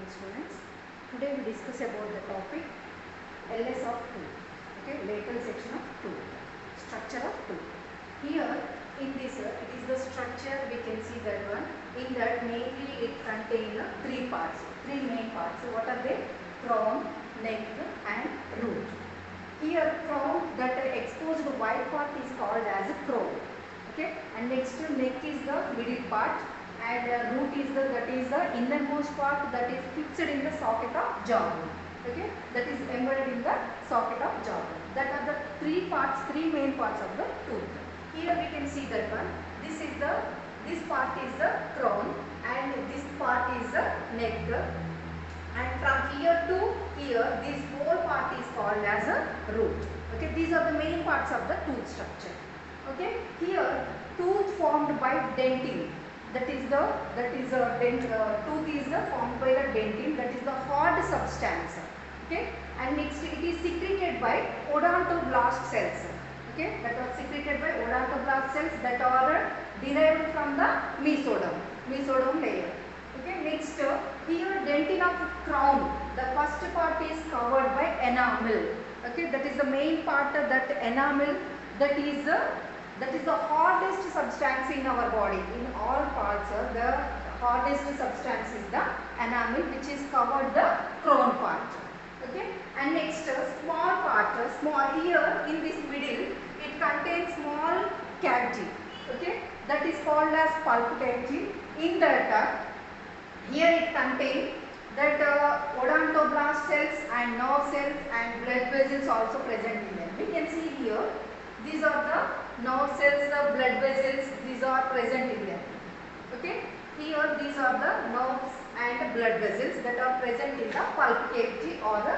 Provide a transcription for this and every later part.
students. Today we discuss about the topic LS of tooth. Okay, lateral section of tooth, structure of tooth. Here in this, it is the structure. We can see that one. In that mainly it contains three parts, three main parts. So what are they? Crown, neck, and root. Here crown, that exposed white part is called as a crown. Okay, and next neck is the middle part, and root is the innermost part that is fixed in the socket of jawbone. Okay, that is embedded in the socket of jawbone. That are the three parts, three main parts of the tooth. Here we can see that one. This part is the crown, and this part is the neck. And from here to here, this whole part is called as a root. Okay, these are the main parts of the tooth structure. Okay, here tooth formed by dentin. Tooth is formed by the dentin. That is the hard substance. Okay, and next it is secreted by odontoblast cells. Okay, that are secreted by odontoblast cells that are derived from the mesoderm layer. Okay, next here dentin of crown. The first part is covered by enamel. Okay, that is the main part of that enamel. That is the hardest substance in our body. In all parts, the hardest substance is the enamel, which is covered the crown part. Okay, and next small part, small here in this middle, it contains small cavity. Okay, that is called as pulp cavity. In that, here it contains that odontoblast cells and nerve cells and blood vessels also present in them. We can see here. These are the nerve cells, the blood vessels, these are present in them. Okay, here these are the nerves and blood vessels that are present in the pulp cavity or the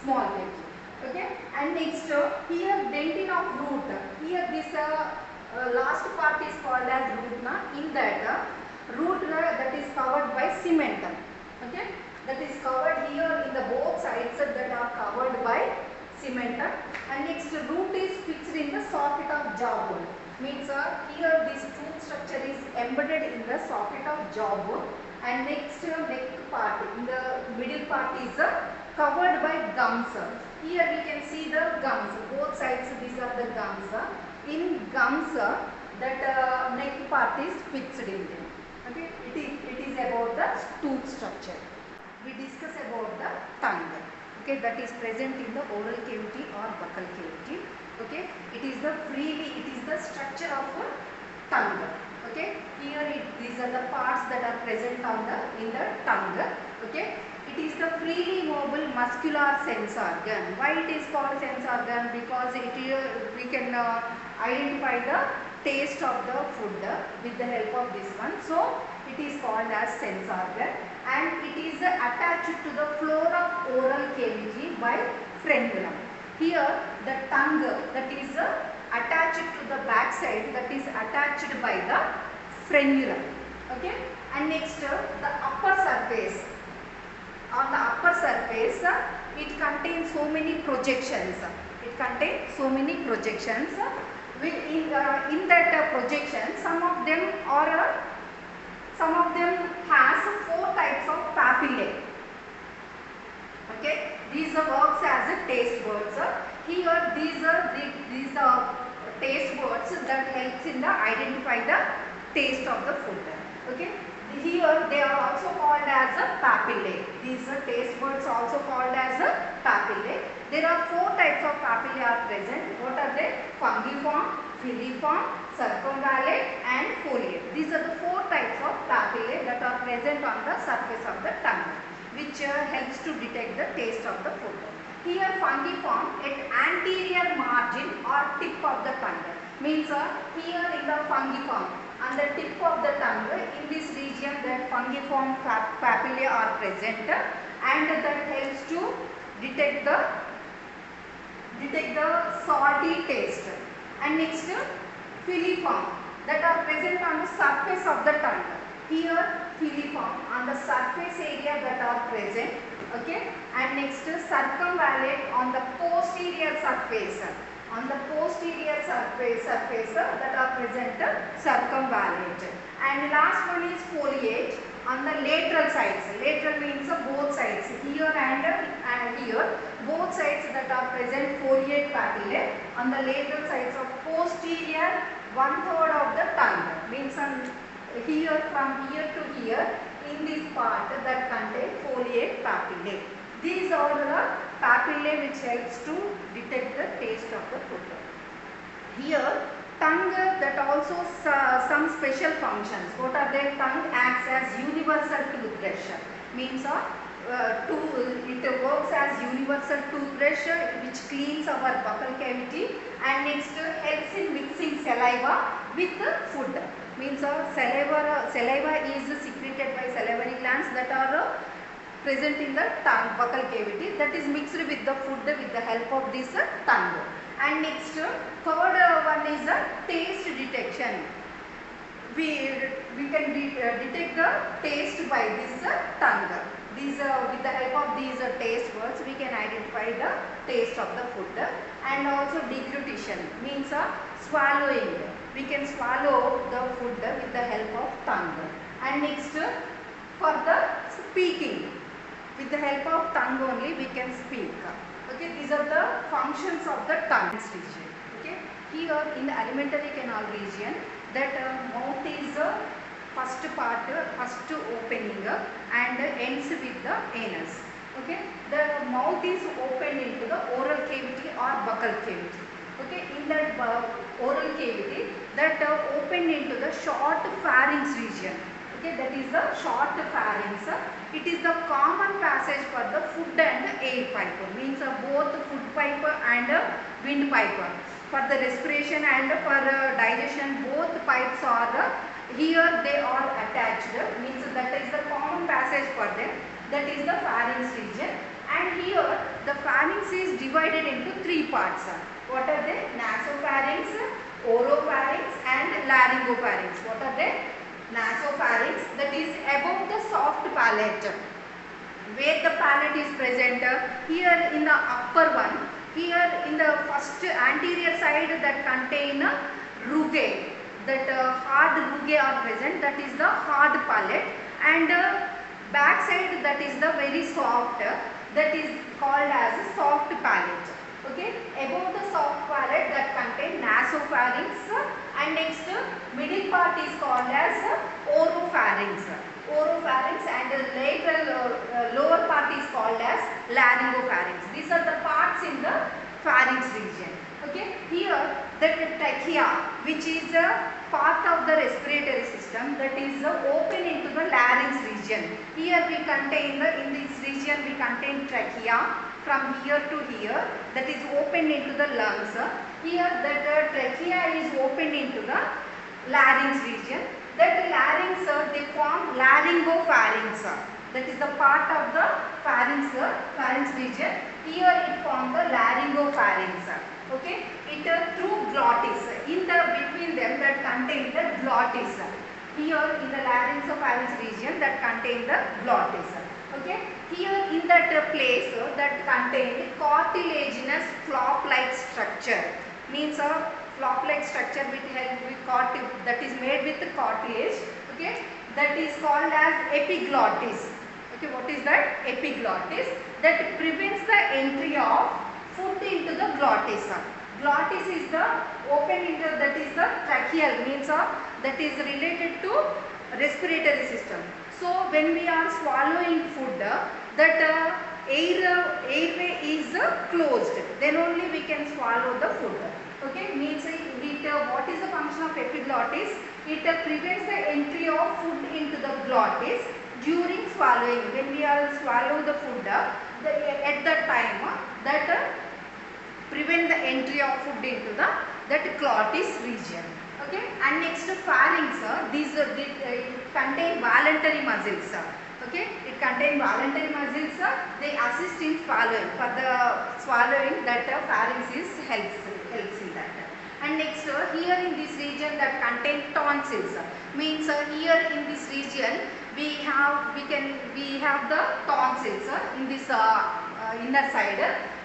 small cavity. Okay, and next here dentin of root. Here this last part is called as root. In that root that is covered by cementum. Okay, that is covered here in the both sides that are covered by cementum. And next root is fixed in the socket of jawbone. Means here this tooth structure is embedded in the socket of jawbone, and next neck part in the middle part is covered by gums. Here we can see the gums, both sides these are the gums. In gums that neck part is fixed in them. Okay, it is about the tooth structure. We discuss about the tongue. Okay, that is present in the oral cavity or buccal cavity. Okay, it is the structure of tongue. Okay, here these are the parts that are present in the tongue. Okay, it is the freely mobile muscular sense organ. Why it is called sense organ? Because we can identify the taste of the food with the help of this one. So it is called as sense organ, and it is attached to the floor of oral cavity by frenulum. Here the tongue that is attached to the back side, that is attached by the frenulum. Okay, and next the upper surface. On the upper surface it contains so many projections. In that projection, some of them has four types of papillae. Okay, these works as a taste buds. Here these are taste buds that helps in the identify the taste of the food. Okay, here they are also called as a papillae. These taste buds also called as a papillae. There are four types of papillae are present. What are they? Fungiform, filiform, circumvallate and foliate. These are the four types of papillae that are present on the surface of the tongue, which helps to detect the taste of the food. Here fungiform at anterior margin or tip of the tongue. Means here in the fungiform on the tip of the tongue, in this region that fungiform papillae are present, and that helps to detect the salty taste. And next filiform that are present on the surface of the tongue. Here filiform on the surface area that are present. Okay, and next circumvallate on the posterior surface. On the posterior surface that are present circumvallate. And last one is foliate on the lateral sides. Lateral means both sides, here and here, both sides that are present foliate papillae. On the lateral sides of posterior 1/3 of the tongue, means on here, from here to here, in this part that contain foliate papillae. These are the papillae which helps to detect the taste of the food. Here tongue that also some special functions. What are they? Tongue acts as universal toothbrush, means it works as universal toothbrush which cleans our buccal cavity, and next helps in mixing saliva with food, means saliva is secreted by salivary glands that are present in the tongue buccal cavity, that is mixed with the food with the help of this tongue. And next third one is taste detection. We can detect the taste by this tongue. These with the help of these taste buds we can identify the taste of the food. And also deglutition, means swallowing. We can swallow the food with the help of tongue. And next for the speaking, with the help of tongue only we can speak. Okay, these are the functions of the tongue region. Okay, here in the alimentary canal region, that mouth is first part, first opening and ends with the anus. Okay, the mouth is opened into the oral cavity or buccal cavity. Okay, in that oral cavity, that opened into the short pharynx region. Okay, that is the short pharynx. It is the common passage for the food and air pipe, means both food pipe and wind pipe. For the respiration and for digestion, both pipes are here, they are attached, means that is the common passage for them, that is the pharynx region. And here the pharynx is divided into three parts. What are they? Nasopharynx, oropharynx and laryngopharynx. What are they? Nasopharynx, that is above the soft palate, where the palate is present. Here in the upper one, here in the first anterior side that contain rugae, that hard rugae are present, that is the hard palate, and back side that is the very soft, that is called as soft palate. Okay, above the soft palate that contain nasopharynx, and next middle part is called as oropharynx. Oropharynx, and the lateral lower part is called as laryngopharynx. These are the parts in the pharynx region. Okay, here the trachea, which is a part of the respiratory system, that is open into the larynx region. Here we contain in this region we contain trachea. From here to here, that is open into the lungs. Here that trachea is opened into the larynx region. That larynx they form laryngopharynx. That is the part of the pharynx region. Here it forms the laryngopharynx. Okay, it through glottis. In the between them that contain the glottis. Here in the laryngopharynx region that contain the glottis. Okay, here in that place that contain cartilaginous flop-like structure, means a flop-like structure with that is made with cartilage. Okay, that is called as epiglottis. Okay, what is that? Epiglottis, that prevents the entry of food into the glottis. Glottis is the open into, that is the tracheal, means that is related to respiratory system. So when we are swallowing food, that airway is closed, then only we can swallow the food. Okay, means what is the function of epiglottis? It prevents the entry of food into the glottis during swallowing. When we are swallow the food, at that time that prevent the entry of food into the that glottis region. Okay, and next pharynx, these contain voluntary muscles. Okay, it contains voluntary muscles. They assist in swallowing. For the swallowing, that pharynx helps in that. And next here in this region that contain tonsils, means here in this region we have the tonsils in this inner side.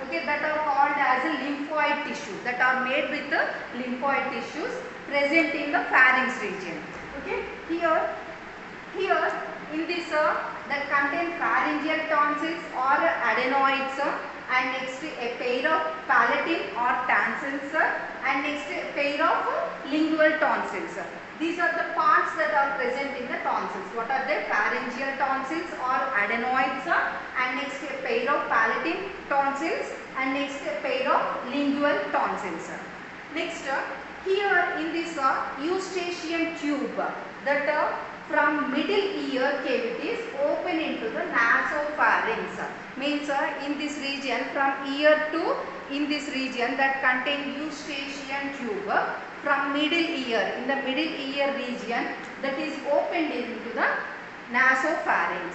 Okay, that are called as a lymphoid tissue, that are made with the lymphoid tissues present in the pharynx region. Okay, here in this that contain pharyngeal tonsils tonsils or adenoids, and next a pair of palatine or tonsils, and next a pair of lingual tonsils. These are the parts that are present in the tonsils. What are they? Pharyngeal tonsils or adenoids, and next a pair of palatine tonsils, and next a pair of lingual tonsils. Next, here in this eustachian tube that from middle ear cavities open into the nasopharynx. Means in this region from ear to in this region that contain eustachian tube from middle ear, in the middle ear region that is opened into the nasopharynx.